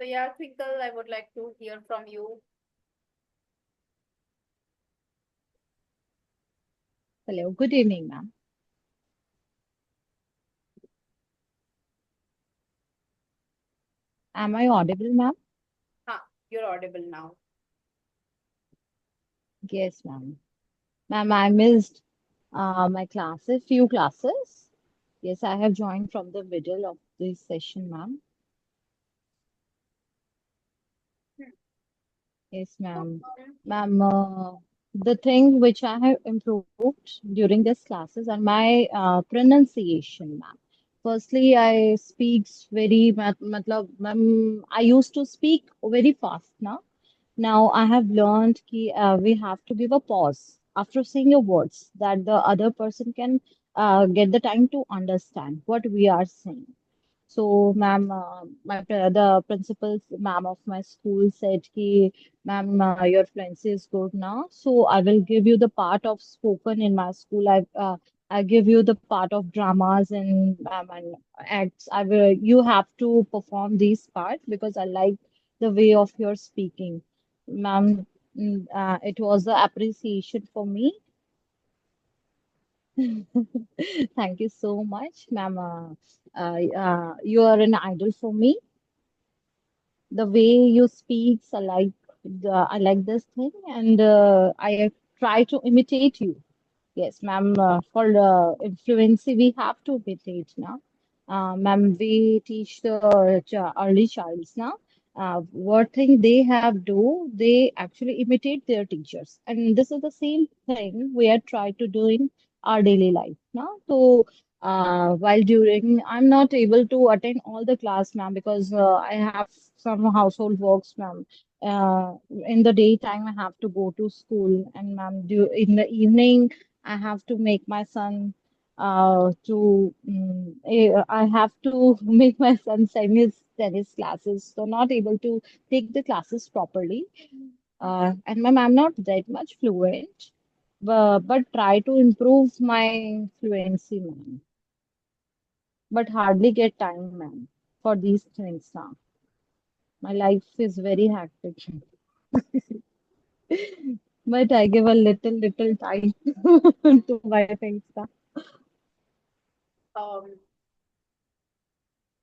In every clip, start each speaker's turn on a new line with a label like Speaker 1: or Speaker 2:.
Speaker 1: So yeah, Twinkle, I would like to hear from you.
Speaker 2: Hello, good evening, ma'am. Am I audible, ma'am?
Speaker 1: You're audible now.
Speaker 2: Yes, ma'am. Ma'am, I missed my classes, few classes. Yes, I have joined from the middle of this session, ma'am.
Speaker 1: Hmm.
Speaker 2: Yes,
Speaker 1: So,
Speaker 2: ma'am. Ma'am, the thing which I have improved during these classes are my pronunciation, ma'am. Firstly, I speaks very, ma'am, I used to speak very fast now. Now I have learned कि we have to give a pause after saying your words that the other person can get the time to understand what we are saying. So, ma'am, the principal, ma'am of my school said कि, ma'am, your fluency is good now. So I will give you the part of spoken in my school. I give you the part of dramas and acts. I will. You have to perform these parts because I like the way of your speaking, ma'am. It was the appreciation for me. Thank you so much, ma'am. You are an idol for me. The way you speak, I like this thing, and I try to imitate you. Yes, ma'am. For fluency, we have to imitate now. Ma'am, we teach the early childs now. What thing they have do, they actually imitate their teachers, and this is the same thing we are trying to do in our daily life now. So, while during, I'm not able to attend all the class, ma'am, because I have some household works, ma'am. In the daytime, I have to go to school, and ma'am, in the evening. I have to make my son I have to make my son send his tennis classes, so not able to take the classes properly. And I'm not that much fluent, but try to improve my fluency, ma'am. But hardly get time, ma'am, for these things now. My life is very hectic, but I give a little time to my things now.
Speaker 1: um,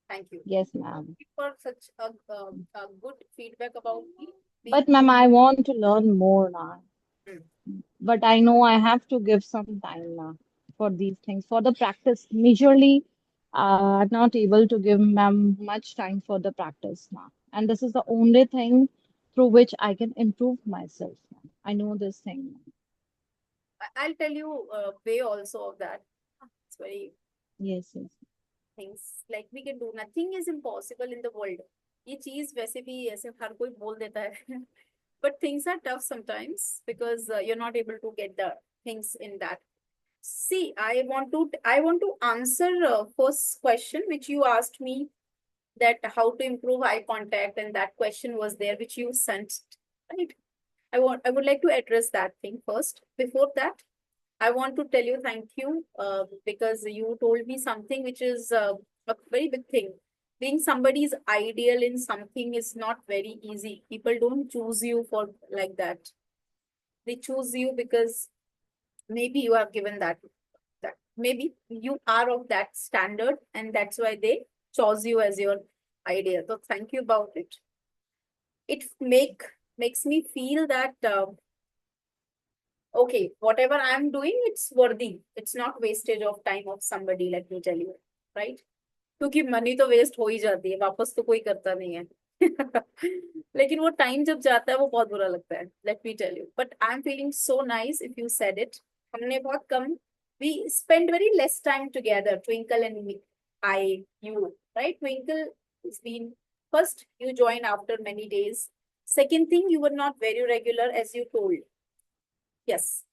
Speaker 1: thank you
Speaker 2: Yes, ma'am.
Speaker 1: for such a good feedback about me. Being,
Speaker 2: But ma'am, I want to learn more now.
Speaker 1: Hmm.
Speaker 2: But I know I have to give some time now for these things, for the practice. Majorly, I'm not able to give ma'am much time for the practice now. And this is the only thing through which I can improve myself. Ma'am. I know this thing. Ma'am.
Speaker 1: I'll tell you a way also of that. It's very
Speaker 2: Yes, yes.
Speaker 1: things like we can do. Nothing is impossible in the world. ये चीज वैसे भी ऐसे हर कोई बोल देता है. But things are tough sometimes because you're not able to get the things in that. See, I want to answer first question which you asked me, that how to improve eye contact, and that question was there which you sent, right? I would like to address that thing first. Before that, I want to tell you thank you because you told me something which is a very big thing. Being somebody's ideal in something is not very easy. People don't choose you for like that. They choose you because maybe you have given that maybe you are of that standard, and that's why they chose you as your idea. So thank you about it. It makes me feel that okay, whatever I'm doing, it's worthy. It's not wastage of time of somebody, let me tell you, right? क्योंकि money तो waste हो ही जाती है, वापस तो कोई करता नहीं है. लेकिन वो टाइम जब जाता है वो बहुत बुरा लगता है, let me tell you. But I am feeling so nice if you said it. हमने बहुत कम, we spend very less time together, Twinkle and me, I, you, right? Twinkle has been first, you joined after many days. Second thing, you were not very regular as you told. Yes,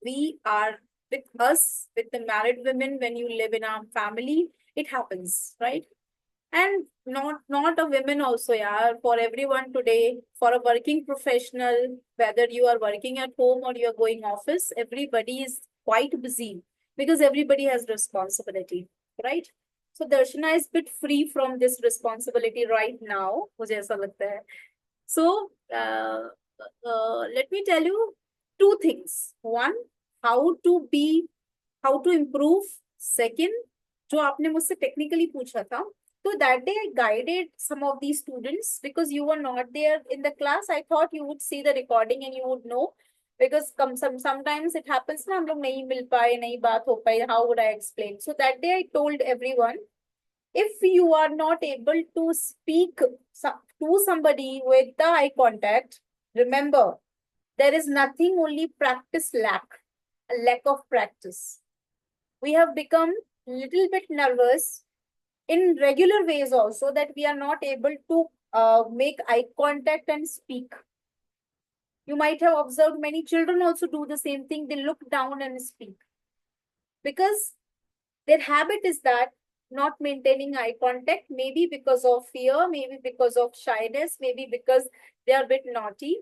Speaker 1: we are, with us, with the married women, when you live in a family, it happens, right? And not a women also, yeah, for everyone today, for a working professional, whether you are working at home or you are going office, everybody is quite busy because everybody has responsibility, right? So Darshana is bit free from this responsibility right now, मुझे ऐसा लगता है. So let me tell you two things. One, how to improve. Second, जो आपने मुझसे technically पूछा था, so that day I guided some of these students because you were not there in the class. I thought you would see the recording and you would know because sometimes it happens ना हम लोग नहीं मिल पाए नहीं बात हो पाई. How would I explain? So that day I told everyone, if you are not able to speak to somebody with the eye contact, remember there is nothing, only practice lack, a lack of practice. We have become little bit nervous in regular ways also that we are not able to make eye contact and speak. You might have observed many children also do the same thing. They look down and speak because their habit is that not maintaining eye contact, maybe because of fear, maybe because of shyness, maybe because they are a bit naughty,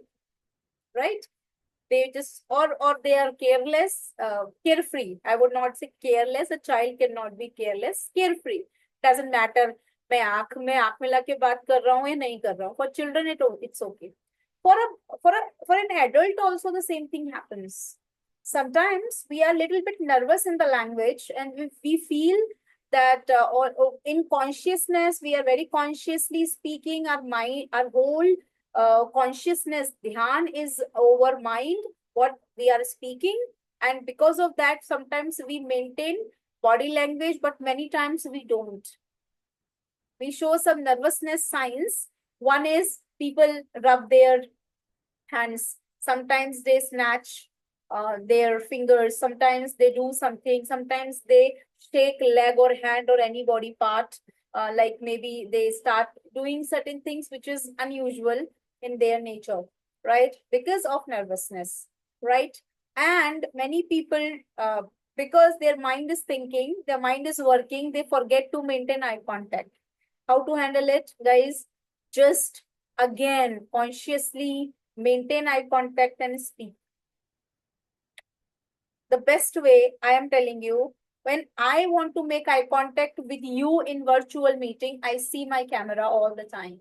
Speaker 1: right? They just or they are careless, carefree. I would not say careless. A child cannot be careless. Carefree doesn't matter. मैं आँख मिला के बात कर रहा हूँ या नहीं कर रहा हूँ. For children, it's okay. For an adult also the same thing happens. Sometimes we are a little bit nervous in the language and we feel that or in consciousness we are very consciously speaking. Our mind, our whole consciousness, dhyan is over mind, what we are speaking, and because of that sometimes we maintain body language but many times we don't. We show some nervousness signs. One is people rub their hands. Sometimes they snatch their fingers. Sometimes they do something. Sometimes they shake leg or hand or any body part. Like maybe they start doing certain things which is unusual in their nature, right? Because of nervousness, right? And many people, because their mind is thinking, their mind is working, they forget to maintain eye contact. How to handle it, guys? Just again, consciously maintain eye contact and speak. The best way, I am telling you, when I want to make eye contact with you in virtual meeting, I see my camera all the time.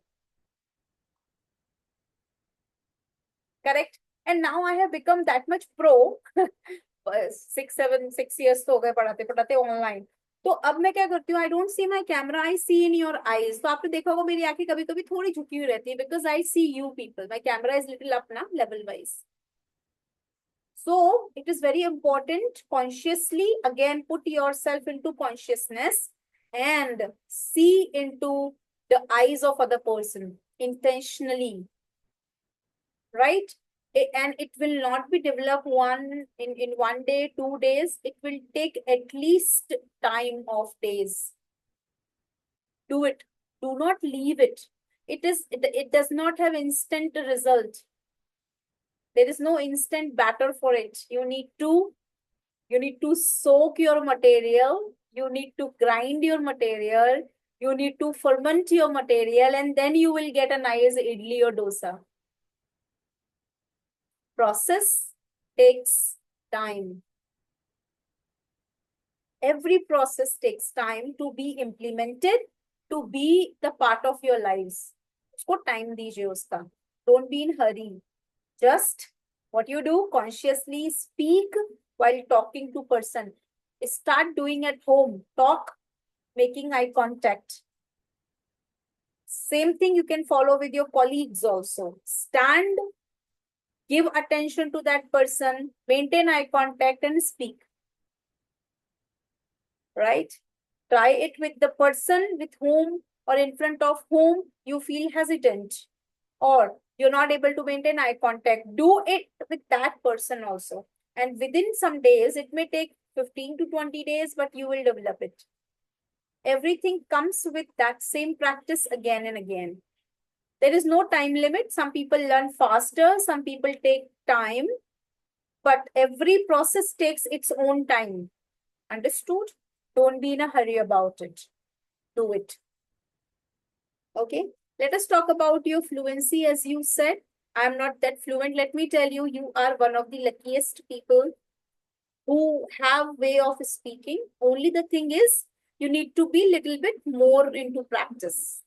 Speaker 1: Correct? And now I have become that much pro. 6 years तो हो गए पढ़ाते पढ़ाते online. तो अब मैं क्या करती हूँ, I don't see my camera, I see in your eyes. तो आपने देखा होगा मेरी आंखें कभी कभी थोड़ी झुकी हुई रहती है because I see you people. My camera is little up ना level wise. So it is very important, consciously again put yourself into consciousness and see into the eyes of other person intentionally, right? And it will not be developed in 1 day, 2 days. It will take at least time of days. Do it. Do not leave it. It does not have instant result. There is no instant batter for it. You need to soak your material. You need to grind your material. You need to ferment your material, and then you will get a nice idli or dosa. Process takes time. Every process takes time to be implemented, to be the part of your lives. उसको time दीजिए उसका. Don't be in hurry. Just what you do, consciously speak while talking to person. Start doing at home. Talk, making eye contact. Same thing you can follow with your colleagues also. Stand, give attention to that person, maintain eye contact and speak. Right? Try it with the person with whom or in front of whom you feel hesitant or you're not able to maintain eye contact. Do it with that person also. And within some days, it may take 15 to 20 days, but you will develop it. Everything comes with that same practice again and again. There is no time limit. Some people learn faster, some people take time, but every process takes its own time. Understood? Don't be in a hurry about it. Do it. Okay. Let us talk about your fluency. As you said, I'm not that fluent. Let me tell you, you are one of the luckiest people who have way of speaking. Only the thing is, you need to be little bit more into practice.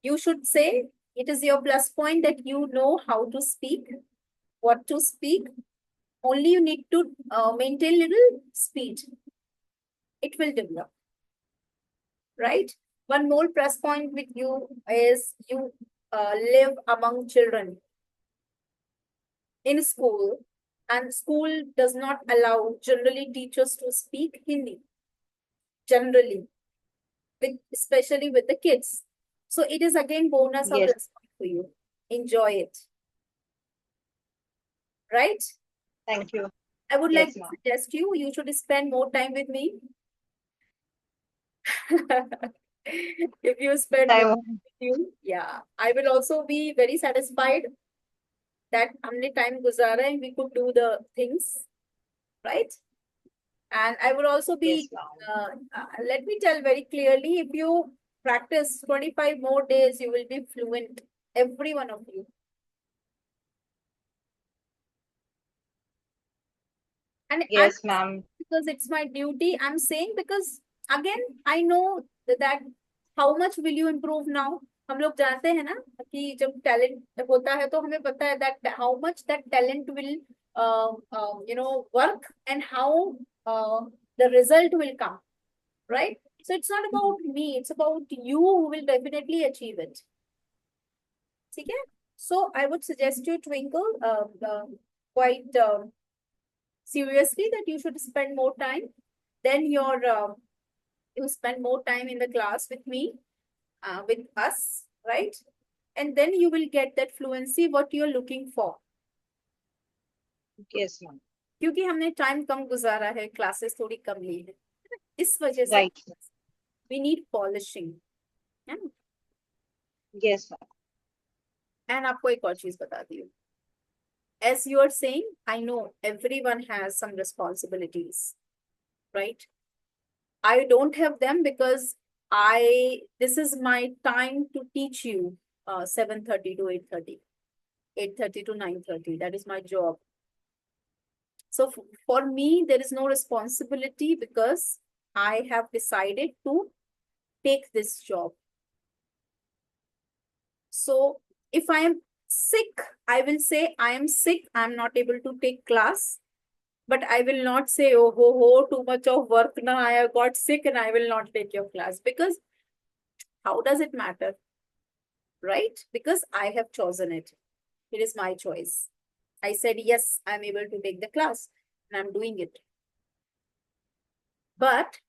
Speaker 1: You should say it is your plus point that you know how to speak, what to speak. Only you need to maintain little speed. It will develop, right? One more plus point with you is you live among children in school, and school does not allow generally teachers to speak Hindi, generally, especially with the kids. So it is again bonus of
Speaker 2: Yes,
Speaker 1: respect for you. Enjoy it, right?
Speaker 2: thank you.
Speaker 1: I would like
Speaker 2: Yes,
Speaker 1: to
Speaker 2: ma'am.
Speaker 1: suggest you should spend more time with me. If you spend
Speaker 2: I
Speaker 1: more
Speaker 2: will.
Speaker 1: time with you, yeah, I will also be very satisfied that हमने time गुजारा and we could do the things, right? And I would also
Speaker 2: Yes,
Speaker 1: be,
Speaker 2: ma'am.
Speaker 1: let me tell very clearly, if you practice 25 more days, you will be fluent, every one of you. And I'm
Speaker 2: Yes, ma'am.
Speaker 1: because it's my duty, I'm saying because again, I know that how much will you improve now? हम लोग जानते हैं ना कि जब talent होता है तो हमें पता है that how much that talent will work and how the result will come, right? So it's not about me, it's about you who will definitely achieve it. ठीक है? So I would suggest you, Twinkle, quite seriously that you should spend more time. Then you spend more time in the class with me, with us, right? And then you will get that fluency what you're looking for.
Speaker 2: Yes, ma'am.
Speaker 1: क्योंकि हमने time कम गुजारा है, classes थोड़ी कम ली है, इस वजह से
Speaker 2: Right.
Speaker 1: we need polishing, है ना?
Speaker 2: Yes, ma'am.
Speaker 1: And आपको एक और चीज बताती हूँ. As you are saying, I know everyone has some responsibilities, right? I don't have them because this is my time to teach you 7:30 to 8:30, 8:30 to 9:30. That is my job. So for me, there is no responsibility because I have decided to take this job. So if I am sick, I will say I am sick, I am not able to take class. But I will not say, oh, too much of work now, I got sick and I will not take your class. Because how does it matter? Right? Because I have chosen it. It is my choice. I said, yes, I'm able to take the class and I'm doing it. But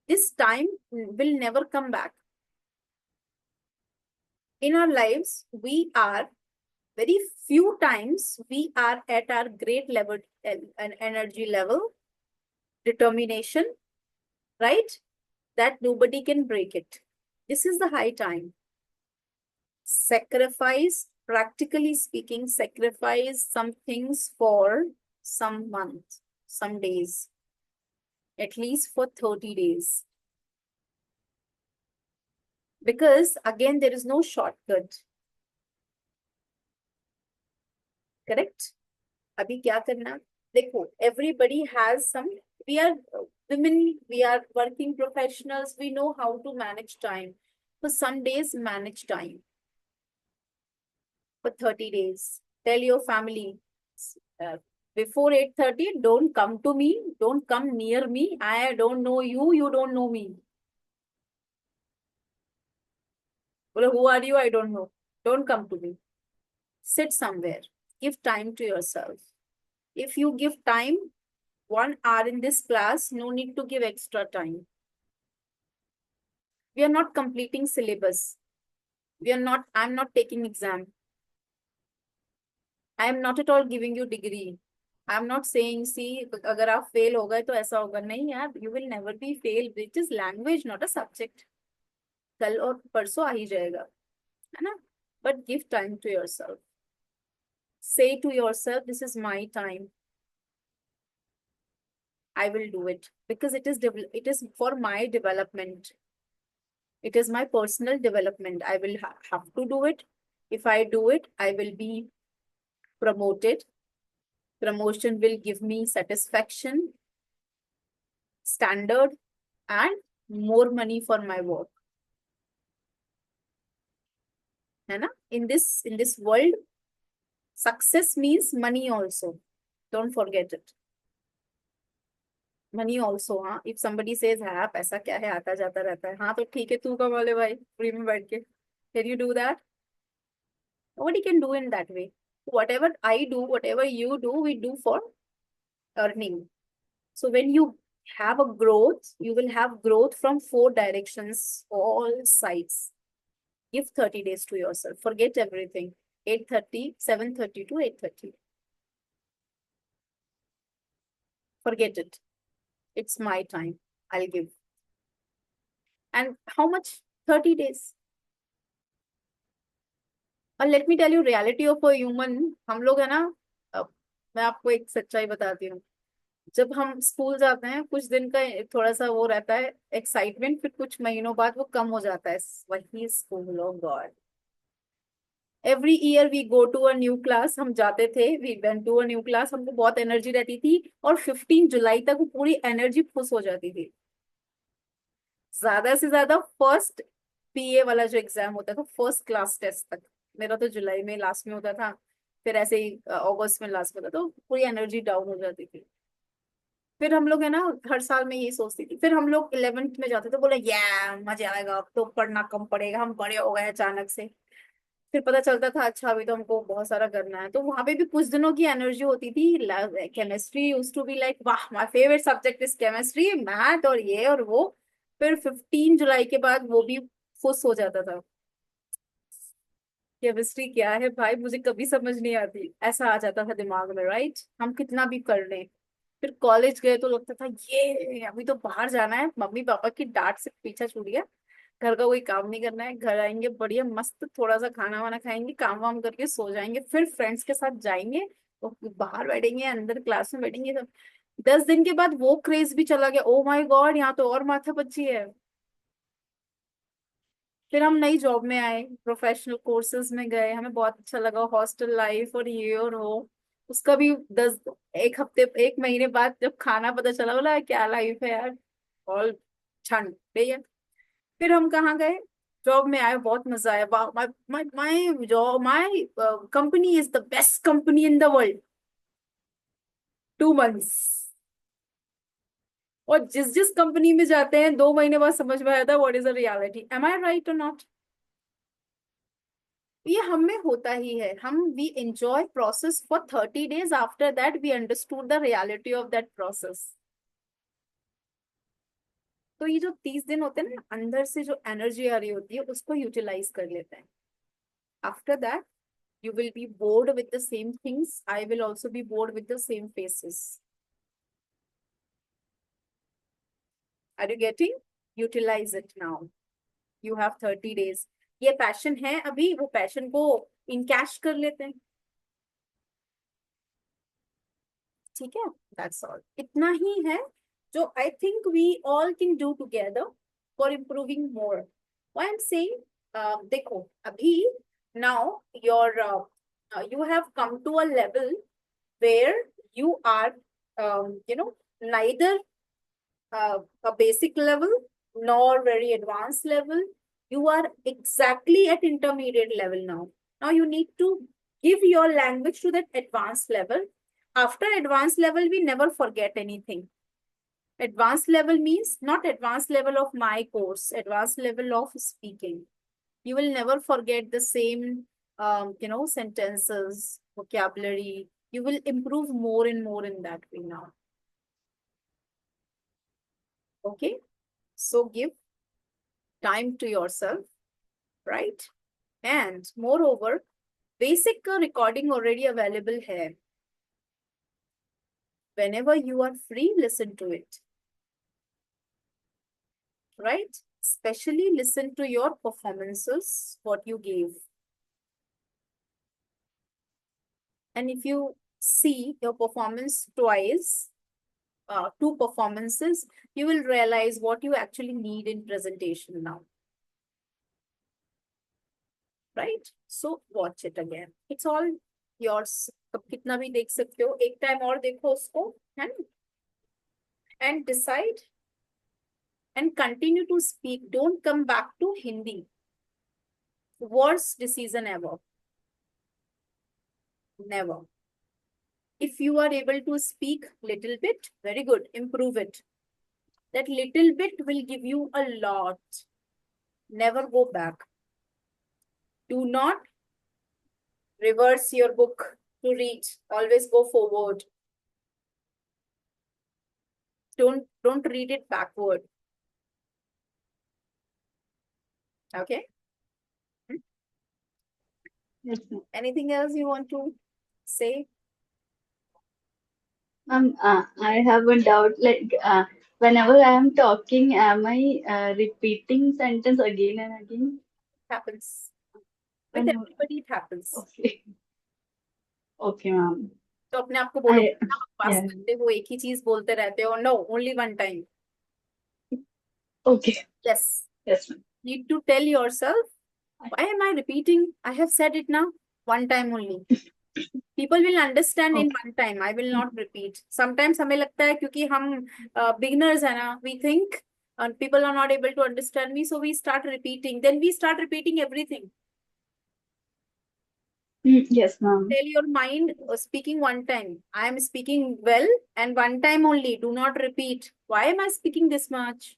Speaker 1: this time will never come back. In our lives, we are very few times we are at our great level and energy level, determination, right? That nobody can break it. This is the high time. Sacrifice, practically speaking, sacrifice some things for some months, some days, at least for 30 days. Because again, there is no shortcut. Correct? Abhi kya karna? Dekho, everybody has some, we are women, we are working professionals, we know how to manage time. For some days, manage time. For 30 days. Tell your family, uh, before 8:30, don't come to me, don't come near me. I don't know you, you don't know me. Well, who are you? I don't know. Don't come to me. Sit somewhere. Give time to yourself. If you give time, 1 hour in this class, no need to give extra time. We are not completing syllabus. I'm not taking exam. I am not at all giving you degree. I am not saying, see, अगर आप fail हो गए तो ऐसा होगा नहीं यार. You will never be fail. It is language, not a subject. कल और परसों आ ही जाएगा, है ना? But give time to yourself. Say to yourself, this is my time. I will do it because it is for my development. It is my personal development. I will have to do it. If I do it, I will be promoted. Promotion will give me satisfaction. standard and more money for my work, है ना? In this world, success means money also. Don't forget it. Money also, हाँ. If somebody says हाँ पैसा क्या है, आता जाता रहता है, हाँ तो ठीक है, तू कमा ले भाई फ्री में बैठ के. Can you do that? Nobody can do in that way. Whatever I do, whatever you do, we do for earning. So when you have a growth, you will have growth from four directions, all sides. Give 30 days to yourself. Forget everything. 8:30, 7:30 to 8:30. Forget it. It's my time. I'll give. And how much? 30 days. और let me tell you reality of a human. हम लोग है ना, मैं आपको एक सच्चाई बताती हूँ. जब हम स्कूल जाते हैं, कुछ दिन का थोड़ा सा वो रहता है एक्साइटमेंट, फिर कुछ महीनों बाद वो कम हो जाता है. वही school, of god. Every year we go to a new class. हम जाते थे, we went to a new class. हमको बहुत एनर्जी रहती थी, और 15 जुलाई तक वो पूरी एनर्जी फुस हो जाती थी. ज्यादा से ज्यादा फर्स्ट पीए वाला जो एग्जाम होता था, फर्स्ट क्लास टेस्ट तक, मेरा तो जुलाई में लास्ट में होता था. फिर ऐसे ही अगस्त में लास्ट में होता, तो पूरी एनर्जी डाउन हो जाती थी. फिर हम लोग है ना, हर साल में यही सोचती थी. फिर हम लोग 11th में जाते थे, बोले या मजा आएगा, अब तो पढ़ना कम पड़ेगा, हम बड़े हो गए अचानक से. फिर पता चलता था अच्छा अभी तो हमको बहुत सारा करना है. तो वहां पे भी कुछ दिनों की एनर्जी होती थी. Chemistry use to be like वाह, my favourite subject is chemistry, math और ये और वो. फिर 15 जुलाई के बाद वो भी फुस हो जाता था. केमिस्ट्री क्या है भाई, मुझे कभी समझ नहीं आती, ऐसा आ जाता था दिमाग में, राइट? हम कितना भी कर लें. फिर कॉलेज गए तो लगता था ये अभी तो बाहर जाना है, मम्मी पापा की डांट से पीछा छूट गया, घर का कोई काम नहीं करना है, घर आएंगे बढ़िया मस्त थोड़ा सा खाना वाना खाएंगे, काम वाम करके सो जाएंगे, फिर फ्रेंड्स के साथ जाएंगे, तो बाहर बैठेंगे, अंदर क्लास में बैठेंगे. तो 10 दिन के बाद वो क्रेज भी चला गया. ओ माय गॉड, यहाँ तो और माथा पच्ची है. फिर हम नई जॉब में आए, प्रोफेशनल कोर्सेज में गए, हमें बहुत अच्छा लगा, हॉस्टल लाइफ और ये और वो. उसका भी 1 महीने बाद जब खाना पता चला, बोला क्या लाइफ है यार, ऑल छंड ठीक है. फिर हम कहाँ गए, जॉब में आए, बहुत मजा आया. My my my job, my company is the best company in the world. 2 months. और जिस जिस कंपनी में जाते हैं, 2 महीने बाद समझ में आया था what is the reality. Am I right or not? ये हम में होता ही है. हम we enjoy process for 30 days, after that we understood the reality of that process. तो ये जो 30 दिन होते हैं ना, अंदर से जो एनर्जी आ रही होती है उसको यूटिलाइज कर लेते हैं. After that you will be bored with the same things. I will also be bored with the same faces. Are you getting? Utilize it now. You have 30 days. ये पैशन है अभी, वो पैशन को encash कर लेते हैं. ठीक है, दैट्स ऑल. इतना ही है जो I think we all can do together for improving more. Why I am saying, देखो अभी now your you have come to a level where you are neither a basic level nor very advanced level. You are exactly at intermediate level now. Now you need to give your language to that advanced level. After advanced level, we never forget anything. Advanced level means not advanced level of my course, advanced level of speaking. You will never forget the same, sentences, vocabulary. You will improve more and more in that way now. Okay, so give time to yourself, right? And moreover, basic recording already available here. Whenever you are free, listen to it, right? Especially listen to your performances, what you gave. And if you see your performance twice, two performances, you will realize what you actually need in presentation now. Right? So watch it again. It's all yours. अब कितना भी देख सकते हो, एक time और देखो उसको, है ना? And decide and continue to speak. Don't come back to Hindi. Worst decision ever. Never. If you are able to speak little bit, very good, improve it. That little bit will give you a lot. Never go back. Do not reverse your book to read. Always go forward. Don't read it backward. Okay?
Speaker 3: Yes, ma'am.
Speaker 1: Anything else you want to say?
Speaker 3: I have a doubt. Whenever I am talking, am I repeating sentence again and again?
Speaker 1: Happens. With
Speaker 3: And
Speaker 1: everybody it happens.
Speaker 3: okay, okay, ma'am.
Speaker 1: तो अपने आप को बोलो
Speaker 3: I
Speaker 1: ना बकवास
Speaker 3: yeah.
Speaker 1: करते हो एक ही चीज बोलते रहते हो no only one time
Speaker 3: Okay.
Speaker 1: yes
Speaker 3: Yes, ma'am.
Speaker 1: need to tell yourself why am I repeating I have said it now one time only people will understand in
Speaker 3: Okay.
Speaker 1: one time I will not repeat sometimes हमें लगता है क्योंकि हम beginners है ना we think people are not able to understand me so we start repeating then we start repeating everything
Speaker 3: Yes, ma'am.
Speaker 1: tell your mind speaking one time I am speaking well and one time only do not repeat why am I speaking this much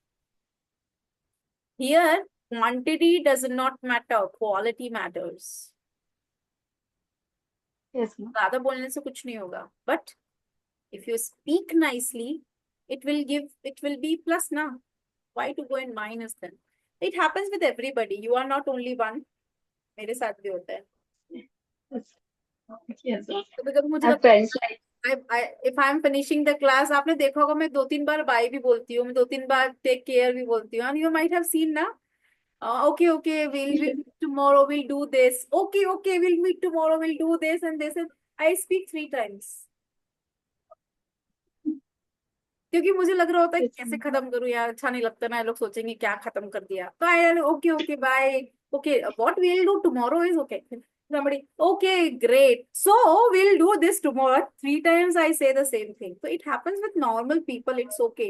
Speaker 1: here quantity does not matter quality matters
Speaker 3: Yes, ma'am.
Speaker 1: ज्यादा बोलने से कुछ नहीं होगा but if you speak nicely it will be plus na why to go in minus then it happens with everybody you are not only one मेरे साथ भी होता है
Speaker 3: Yes, ma'am.
Speaker 1: कभी कभी मुझे
Speaker 3: I
Speaker 1: लगता
Speaker 3: felt like
Speaker 1: if I am finishing the class आपने देखा होगा मैं 2-3 बार बाय भी बोलती हूँ मैं 2-3 बार टेक केयर भी बोलती हूँ and you might have seen ना okay we'll meet tomorrow we'll do this okay we'll meet tomorrow we'll do this and this and I speak 3 times क्योंकि मुझे लग रहा होता है
Speaker 3: yes,
Speaker 1: कैसे
Speaker 3: ma'am.
Speaker 1: खत्म करूं यार अच्छा नहीं लगता ना लोग सोचेंगे क्या खत्म कर दिया तो I okay bye okay what we'll do tomorrow is okay somebody okay great so we'll do this tomorrow 3 times I say the same thing so it happens with normal people it's okay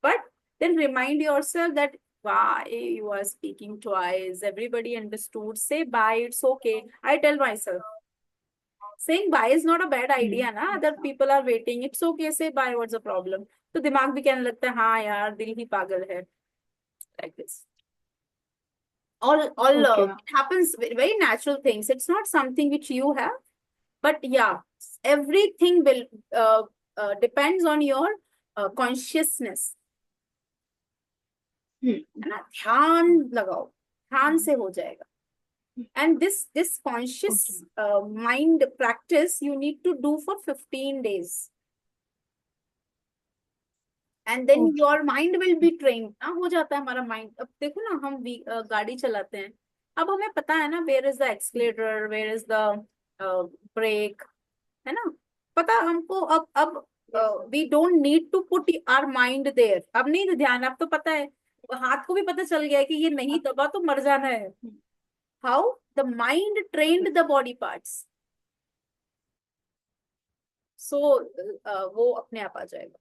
Speaker 1: but then remind yourself that why you are speaking twice everybody understood say bye it's okay I tell myself saying bye is not a bad idea na other people are waiting it's okay say bye what's the problem तो दिमाग भी कहने लगता है हाँ यार दिल ही पागल है like this all
Speaker 3: Okay, ma'am.
Speaker 1: it happens very natural things it's not something which you have but yeah everything will depends on your consciousness है ना ध्यान लगाओ ध्यान से हो जाएगा and this conscious mind practice you need to do for 15 days and then
Speaker 3: Okay.
Speaker 1: your mind will be trained ना हो जाता है हमारा mind अब देखो ना हम गाड़ी चलाते हैं अब हमें पता है ना where is the accelerator where is the brake है ना पता हमको अब we don't need to put our mind there अब नहीं ध्यान अब तो पता है हाथ को भी पता चल गया है कि ये नहीं दबा तो मर जाना है how the mind trained the body parts so वो अपने आप आ जाएगा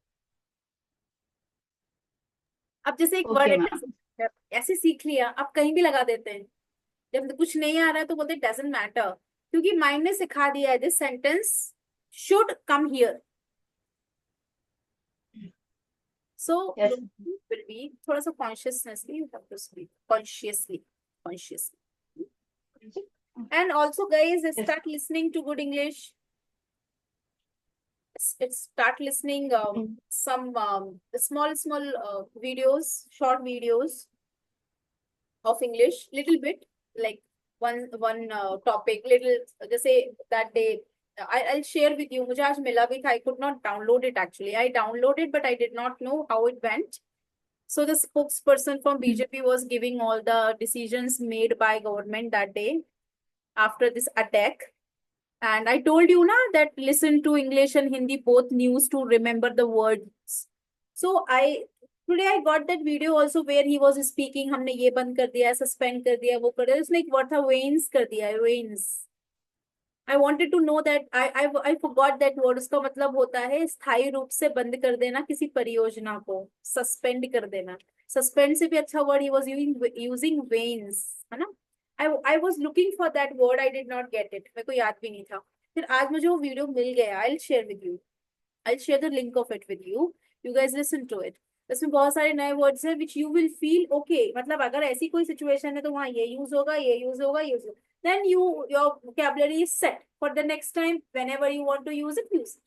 Speaker 1: अब जैसे एक
Speaker 3: Okay,
Speaker 1: वर्ड
Speaker 3: ma'am.
Speaker 1: ऐसे सीख लिया अब कहीं भी लगा देते हैं जब कुछ नहीं आ रहा है तो बोलते डजंट मैटर क्योंकि माइंड ने सिखा दिया है this sentence should come here so
Speaker 3: Yes.
Speaker 1: Will be थोड़ा सा consciousnessly you have to speak consciously and also guys
Speaker 3: Yes.
Speaker 1: Start listening to good English start listening some small videos short videos of English little bit like one topic little जैसे that day I'll share with you मुझे आज मिला भी था I could not download it actually I downloaded but I did not know how it went so the spokesperson from BJP was giving all the decisions made by government that day after this attack and I told you na that listen to English and Hindi both news to remember the words so today I got that video also where he was speaking हमने ये बंद कर दिया suspend कर दिया वो कर दिया उसने एक word था veins कर दिया है veins I wanted to know that I forgot that word उसका मतलब होता है स्थायी रूप से बंद कर देना किसी परियोजना को suspend कर देना सस्पेंड से भी अच्छा word, he was using veins, है ना. I was looking for that word, I did not get it, मेरे को याद भी नहीं था. फिर आज मुझे वो वीडियो मिल गया. I will share with you, I share the link of it with you. You guys listen to it. इसमें बहुत सारे नए वर्ड्स हैं which you will feel okay, मतलब अगर ऐसी कोई सिचुएशन है तो वहाँ ये यूज होगा, ये यूज होगा, ये यूज होगा. Then you, your vocabulary is set for the next time. Whenever you want to use it, use it.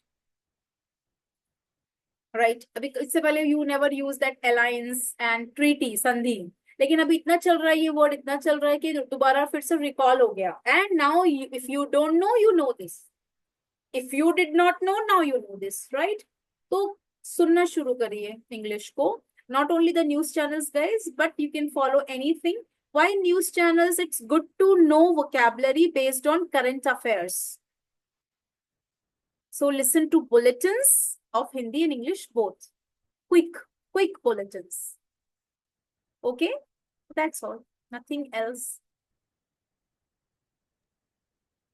Speaker 1: Right. अभी इससे पहले you never use that alliance and treaty, संधि. लेकिन अभी इतना चल रहा है ये वर्ड, इतना चल रहा है कि दोबारा फिर से रिकॉल हो गया. And now if you don't know, you know this. If you did not know, now you know this, right. तो सुनना शुरू करिए इंग्लिश को. Not only the news channels guys, but you can follow anything. Why news channels? It's good to know vocabulary based on current affairs. So listen to bulletins of Hindi and English both. Quick bulletins. Okay? That's all. Nothing else.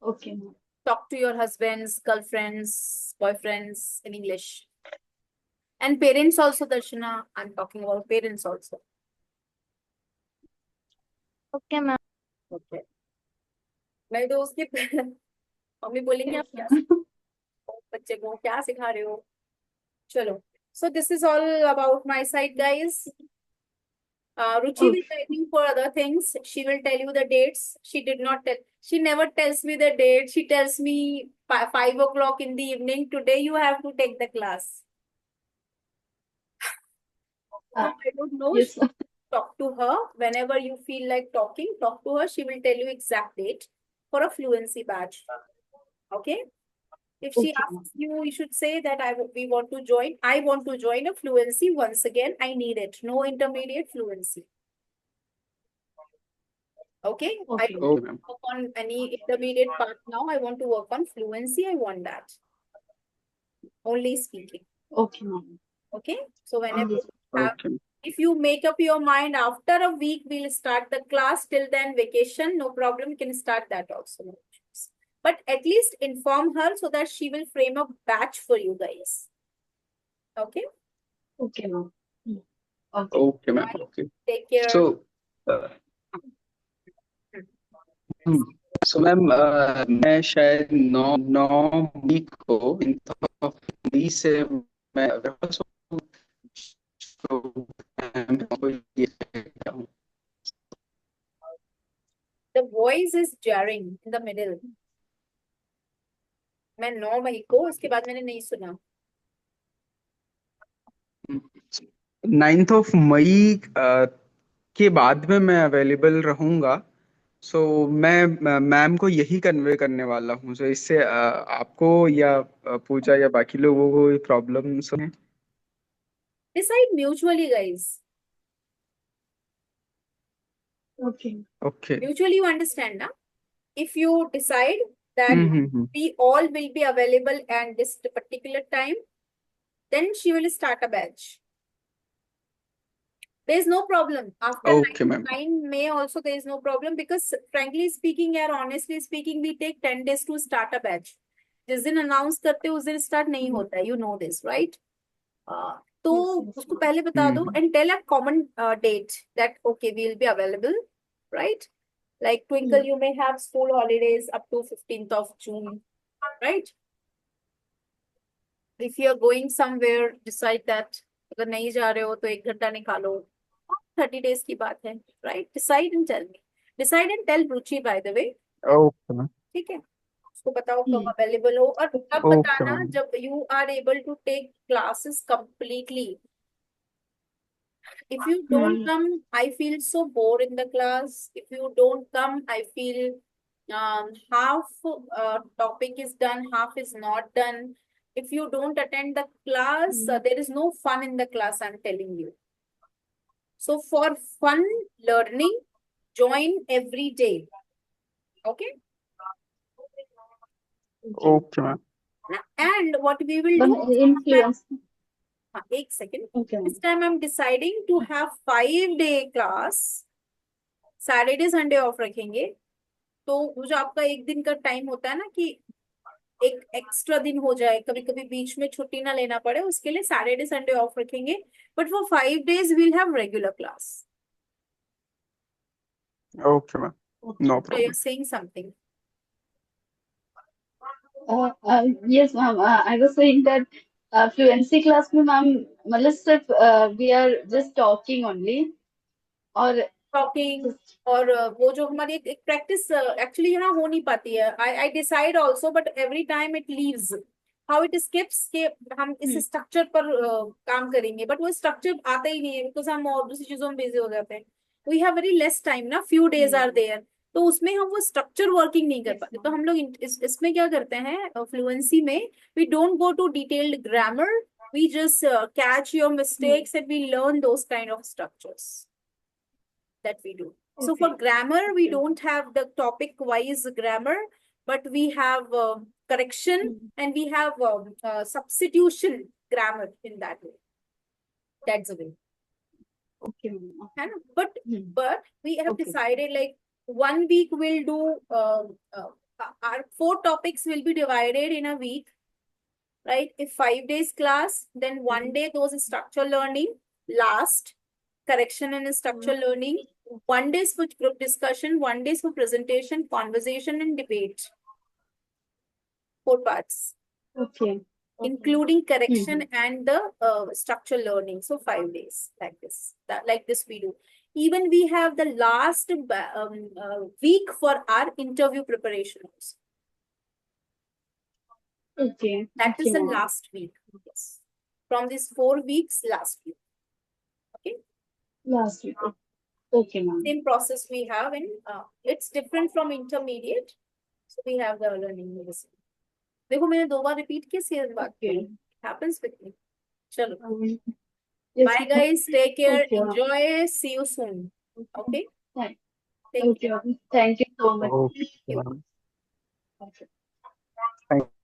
Speaker 3: Okay, ma'am.
Speaker 1: Talk to your husbands, girlfriends, boyfriends in English. And parents also, Darshana. I'm talking about parents also.
Speaker 2: Okay, ma'am.
Speaker 1: Okay. मेरे दोस्त के mummy बोलेंगे आप क्या बच्चे को क्या सिखा रहे हो. चलो. So this is all about my side, guys. Ruchi will tell you for other things. She will tell you the dates. She did not tell. She never tells me the date. She tells me 5 o'clock in the evening. Today you have to take the class. So I don't know.
Speaker 3: Yes, ma'am.
Speaker 1: Talk to her whenever you feel like talking. Talk to her. She will tell you exact date for a fluency batch. Okay. If she
Speaker 3: Okay,
Speaker 1: asks you, you should say that we want to join. I want to join a fluency once again. I need it. No intermediate fluency. Okay. I
Speaker 3: Okay.
Speaker 1: don't want to work on any intermediate part now. I want to work on fluency. I want that. Only speaking.
Speaker 3: Okay, ma'am.
Speaker 1: Okay. So whenever
Speaker 3: Yes.
Speaker 1: you have, if you make up your mind after a week, we'll start the class. Till then, vacation, no problem. You can start that also. No issues. But at least inform her so that she will frame a batch for you guys. Okay.
Speaker 3: Okay, ma'am. Okay.
Speaker 4: Okay, ma'am.
Speaker 1: Bye.
Speaker 4: Okay.
Speaker 1: Take care.
Speaker 4: So, so ma'am, मैं शायद 9 मई को इन मई से मैं अगर को ये कहता हूँ.
Speaker 1: The voice is jarring in the middle. मैं 9 मई को, उसके बाद मैंने नहीं सुना.
Speaker 4: 9th मई के बाद में मैं अवेलेबल रहूंगा. सो मैं मैम को यही कन्वे करने वाला हूँ. सो इससे आपको या पूजा या बाकी लोगों को कोई प्रॉब्लम्स हैं?
Speaker 1: Decide mutually, guys.
Speaker 3: Okay.
Speaker 4: Okay.
Speaker 1: Mutually, you understand, na? If you decide that
Speaker 4: Mm-hmm.
Speaker 1: we all will be available at this particular time, then she will start a batch. There is no problem. After
Speaker 4: Okay, ma'am.
Speaker 1: 9 May also there is no problem, because frankly speaking or honestly speaking, we take 10 days to start a batch. जिस दिन announce करते हैं उस दिन start नहीं होता है. You know this, right? तो उसको पहले बता दो and tell a common date that okay, we will be available, right? Like Twinkle, you may have school holidays up to 15th of June, right? If you are going somewhere, decide that. अगर नहीं जा रहे हो तो 1 घंटा निकालो. 30 days की बात है, right? Decide and tell me. Decide and tell Ruchi, by the way.
Speaker 4: Okay, ma'am.
Speaker 1: ठीक है. उसको बताओ कब अवेलेबल हो, और तब
Speaker 4: Okay,
Speaker 1: बताना
Speaker 4: ma'am.
Speaker 1: जब you are able to take classes completely. If you don't come, I feel so bored in the class. If you don't come, I feel half topic is done, half is not done. If you don't attend the class, there is no fun in the class, I'm telling you. So for fun learning, join every day. Okay?
Speaker 4: Okay, ma'am.
Speaker 1: And what we will
Speaker 3: But
Speaker 1: do,
Speaker 3: influence.
Speaker 1: एक second.
Speaker 3: Okay, ma'am.
Speaker 1: This time I'm deciding to have 5-day class. Saturday, Sunday off रखेंगे. तो वो जो आपका एक दिन का time होता है ना कि एक एक्स्ट्रा दिन हो जाए, कभी कभी बीच में छुट्टी ना लेना पड़े, उसके लिए सैटरडे संडे ऑफ रखेंगे, but for 5 days we'll have regular class.
Speaker 4: Okay ma'am, no
Speaker 1: So you're
Speaker 4: problem.
Speaker 1: saying something?
Speaker 3: Yes, ma'am. I was saying that fluency class में ma'am मतलब सिर्फ we are just talking only और
Speaker 1: talking,
Speaker 3: just
Speaker 1: और वो जो हमारी एक practice actually यहाँ हो नहीं पाती है। I decide also, but every time it leaves, how it skips के हम इस स्ट्रक्चर पर काम करेंगे, बट वो स्ट्रक्चर आता ही नहीं है, बिकॉज हम और दूसरी चीजों में बिजी हो जाते हैं। We have very less time ना, फ्यू डेज आर देयर, तो उसमें हम वो स्ट्रक्चर वर्किंग नहीं कर
Speaker 3: yes
Speaker 1: पाते। तो
Speaker 3: ma'am.
Speaker 1: हम लोग इसमें क्या करते हैं फ्लुएंसी में, we don't go to detailed grammar, we just catch your mistakes and we learn those kind of structures that we do. So for
Speaker 3: Okay.
Speaker 1: grammar, we
Speaker 3: Okay.
Speaker 1: don't have the topic wise grammar, but we have correction and we have substitution grammar in that way. That's the way.
Speaker 3: Okay, ma'am.
Speaker 1: And but we have
Speaker 3: Okay.
Speaker 1: decided like 1 week we'll do our 4 topics will be divided in a week, right? If 5 days class, then 1 day those is structure learning, last correction and structure learning, 1 day for group discussion, 1 day for presentation, conversation and debate. 4 parts,
Speaker 3: Okay.
Speaker 1: including correction and the structure learning. So 5 days like this. Like this we do. Even we have the last week for our interview preparation also.
Speaker 3: Okay.
Speaker 1: That is
Speaker 3: Okay,
Speaker 1: the
Speaker 3: ma'am.
Speaker 1: last week. Yes. From these 4 weeks, last week. Okay.
Speaker 3: Last week. Okay, ma'am.
Speaker 1: Same process we have in it's different from intermediate. So we have the learning medicine. देखो मैंने 2 बार repeat किया, serious बात
Speaker 3: Okay.
Speaker 1: happens with me. चलो,
Speaker 3: Yes,
Speaker 1: bye
Speaker 3: ma'am.
Speaker 1: guys, take care,
Speaker 3: Okay, ma'am.
Speaker 1: enjoy, see you soon. Okay,
Speaker 3: Thank-
Speaker 1: take
Speaker 3: Okay, ma'am. Thank you so much.
Speaker 4: Okay ma'am,
Speaker 3: Okay.
Speaker 4: Thank